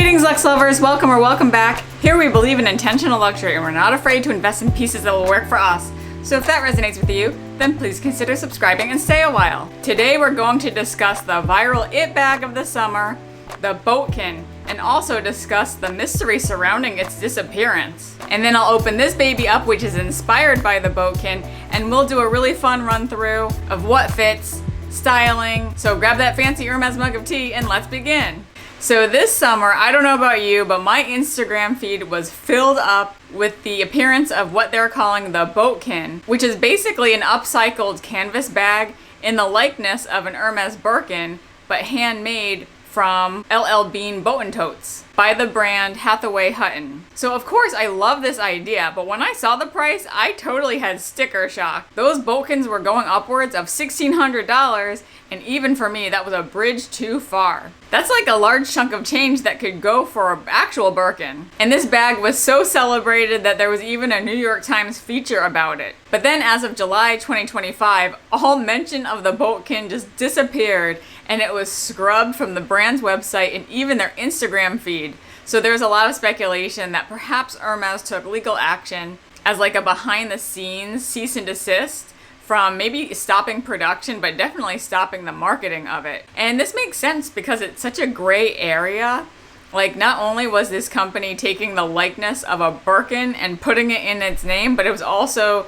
Greetings, luxe lovers. Welcome or welcome back. Here we believe in intentional luxury and we're not afraid to invest in pieces that will work for us. So if that resonates with you, then please consider subscribing and stay a while. Today we're going to discuss the viral it bag of the summer, the Boatkin, and also discuss the mystery surrounding its disappearance. And then I'll open this baby up, which is inspired by the Boatkin, and we'll do a really fun run through of what fits, styling. So grab that fancy Hermes mug of tea and let's begin. So this summer, I don't know about you, but my Instagram feed was filled up with the appearance of what they're calling the Boatkin, which is basically an upcycled canvas bag in the likeness of an Hermes Birkin, but handmade from LL Bean Boat Totes by the brand Hathaway Hutton. So of course I love this idea, but when I saw the price, I totally had sticker shock. Those Boatkins were going upwards of $1,600, and even for me, that was a bridge too far. That's like a large chunk of change that could go for an actual Birkin. And this bag was so celebrated that there was even a New York Times feature about it. But then as of July 2025, all mention of the Boatkin just disappeared, and it was scrubbed from the brand's website and even their Instagram feed. So there's a lot of speculation that perhaps Hermes took legal action as like a behind the scenes cease and desist from maybe stopping production, but definitely stopping the marketing of it. And this makes sense because it's such a gray area. Like, not only was this company taking the likeness of a Birkin and putting it in its name, but it was also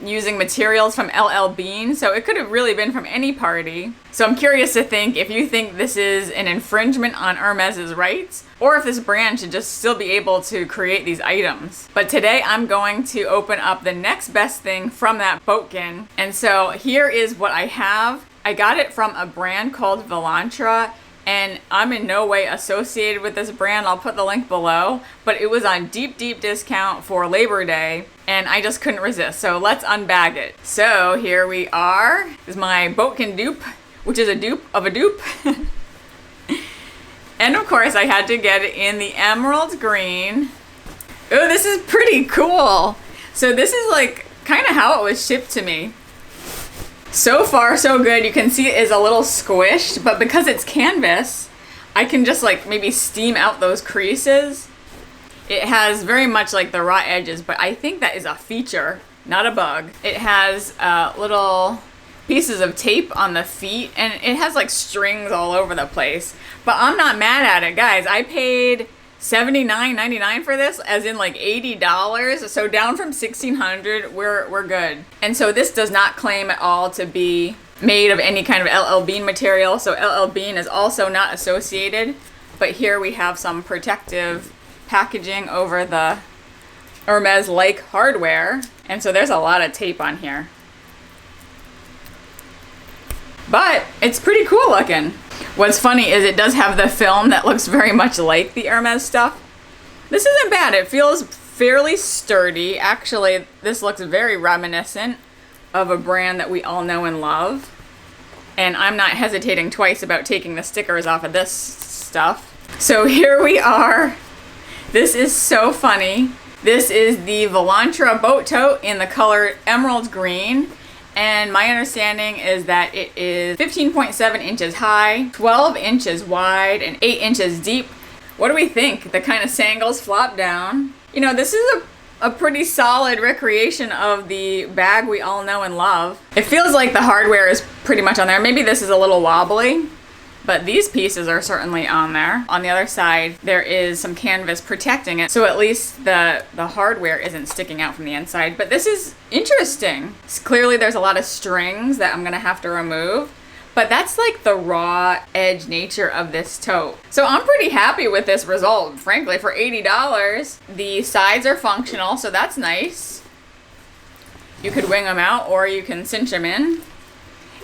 using materials from LL Bean, so it could have really been from any party. So I'm curious to think if you think this is an infringement on Hermes's rights, or if this brand should just still be able to create these items. But today I'm going to open up the next best thing from that Boatkin. And so here is what I have. I got it from a brand called Volantra, and I'm in no way associated with this brand. I'll put the link below, but it was on deep discount for Labor Day, and I just couldn't resist. So let's unbag it. So here we are. This is my Boatkin dupe, which is a dupe of a dupe. And of course I had to get it in the emerald green. Oh, this is pretty cool. So this is like kind of how it was shipped to me. So far, so good. You can see it is a little squished, but because it's canvas, I can just like maybe steam out those creases. It has very much like the raw edges, but I think that is a feature, not a bug. It has little pieces of tape on the feet, and it has like strings all over the place. But I'm not mad at it, guys. I paid $79.99 for this, as in like $80, so down from $1,600. We're good. And so this does not claim at all to be made of any kind of LL Bean material, so LL Bean is also not associated. But here we have some protective packaging over the Hermes-like hardware, and so there's a lot of tape on here. But it's pretty cool looking. What's funny is it does have the film that looks very much like the Hermes stuff. This isn't bad. It feels fairly sturdy. Actually, this looks very reminiscent of a brand that we all know and love. And I'm not hesitating twice about taking the stickers off of this stuff. So here we are. This is so funny. This is the Volantra Boat Tote in the color emerald green. And my understanding is that it is 15.7 inches high, 12 inches wide, and 8 inches deep. What do we think? The kind of sangles flop down. You know, this is a pretty solid recreation of the bag we all know and love. It feels like the hardware is pretty much on there. Maybe this is a little wobbly, but these pieces are certainly on there. On the other side, there is some canvas protecting it, so at least the hardware isn't sticking out from the inside. But this is interesting. Clearly there's a lot of strings that I'm gonna have to remove, but that's like the raw edge nature of this tote. So I'm pretty happy with this result, frankly, for $80. The sides are functional, so that's nice. You could wing them out or you can cinch them in.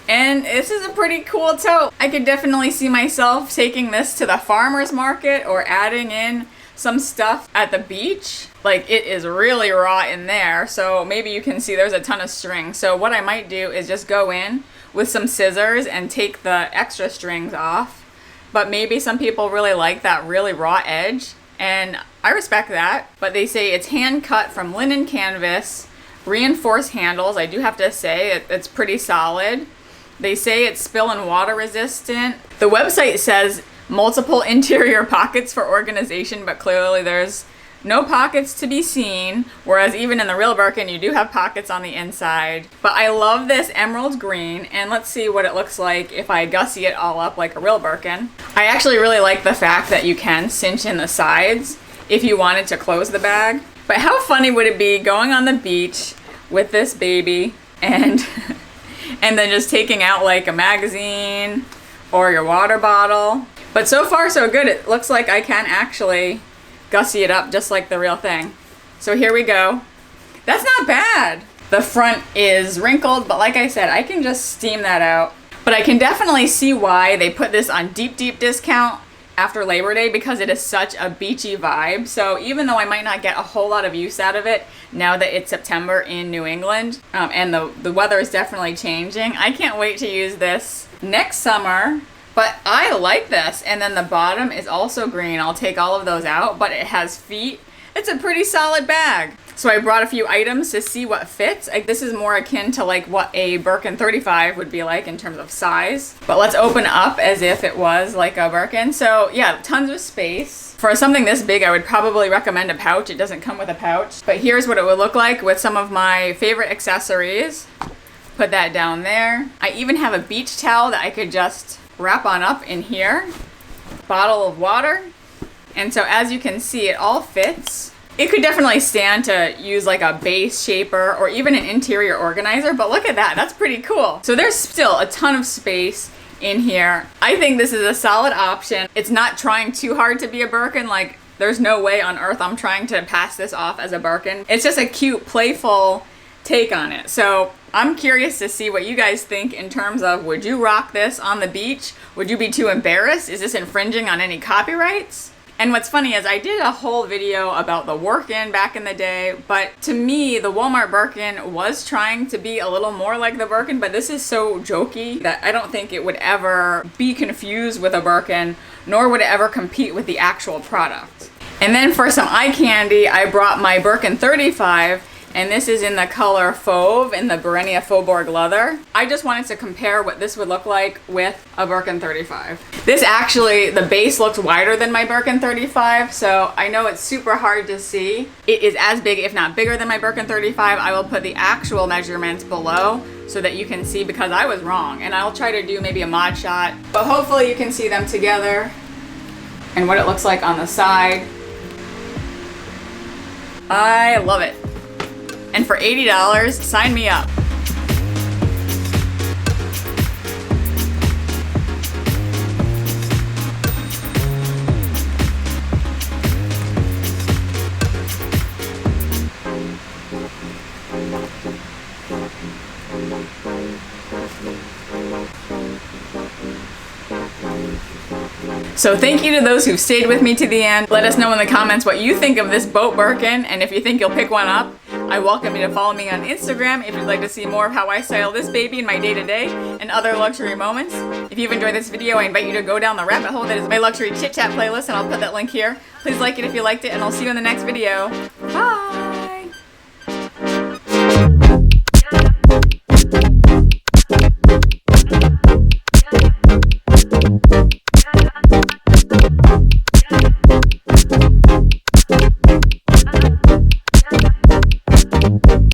And this is a pretty cool tote. I could definitely see myself taking this to the farmer's market or adding in some stuff at the beach. Like, it is really raw in there, so maybe you can see there's a ton of string. So what I might do is just go in with some scissors and take the extra strings off. But maybe some people really like that really raw edge, and I respect that. But they say it's hand cut from linen canvas, reinforced handles. I do have to say it's pretty solid. They say it's spill and water resistant. The website says multiple interior pockets for organization, but clearly there's no pockets to be seen, whereas even in the real Birkin you do have pockets on the inside. But I love this emerald green, and let's see what it looks like if I gussy it all up like a real Birkin. I actually really like the fact that you can cinch in the sides if you wanted to close the bag. But how funny would it be going on the beach with this baby and and then just taking out like a magazine or your water bottle. But so far so good. It looks like I can actually gussy it up just like the real thing. So here we go. That's not bad. The front is wrinkled, but like I said, I can just steam that out. But I can definitely see why they put this on deep discount after Labor Day, because it is such a beachy vibe. So even though I might not get a whole lot of use out of it now that it's September in New England, and the weather is definitely changing, I can't wait to use this next summer. But I like this. And then the bottom is also green. I'll take all of those out, but it has feet. It's a pretty solid bag. So I brought a few items to see what fits. This is more akin to like what a Birkin 35 would be like in terms of size. But let's open up as if it was like a Birkin. So yeah, tons of space. For something this big, I would probably recommend a pouch. It doesn't come with a pouch. But here's what it would look like with some of my favorite accessories. Put that down there. I even have a beach towel that I could just wrap on up in here. Bottle of water. And so as you can see, it all fits. It could definitely stand to use like a base shaper or even an interior organizer, but look at that, that's pretty cool. So there's still a ton of space in here. I think this is a solid option. It's not trying too hard to be a Birkin. Like, there's no way on earth I'm trying to pass this off as a Birkin. It's just a cute, playful take on it. So I'm curious to see what you guys think in terms of, would you rock this on the beach? Would you be too embarrassed? Is this infringing on any copyrights? And what's funny is I did a whole video about the work-in back in the day, but to me, the Walmart Birkin was trying to be a little more like the Birkin, but this is so jokey that I don't think it would ever be confused with a Birkin, nor would it ever compete with the actual product. And then for some eye candy, I brought my Birkin 35, and this is in the color Fauve in the Berenia Faubourg leather. I just wanted to compare what this would look like with a Birkin 35. This actually, the base looks wider than my Birkin 35, so I know it's super hard to see. It is as big, if not bigger than my Birkin 35. I will put the actual measurements below so that you can see, because I was wrong, and I'll try to do maybe a mod shot, but hopefully you can see them together and what it looks like on the side. I love it. And for $80, sign me up. So thank you to those who've stayed with me to the end. Let us know in the comments what you think of this boat Birkin, and if you think you'll pick one up. I welcome you to follow me on Instagram if you'd like to see more of how I style this baby in my day-to-day and other luxury moments. If you've enjoyed this video, I invite you to go down the rabbit hole that is my luxury chit-chat playlist, and I'll put that link here. Please like it if you liked it, and I'll see you in the next video.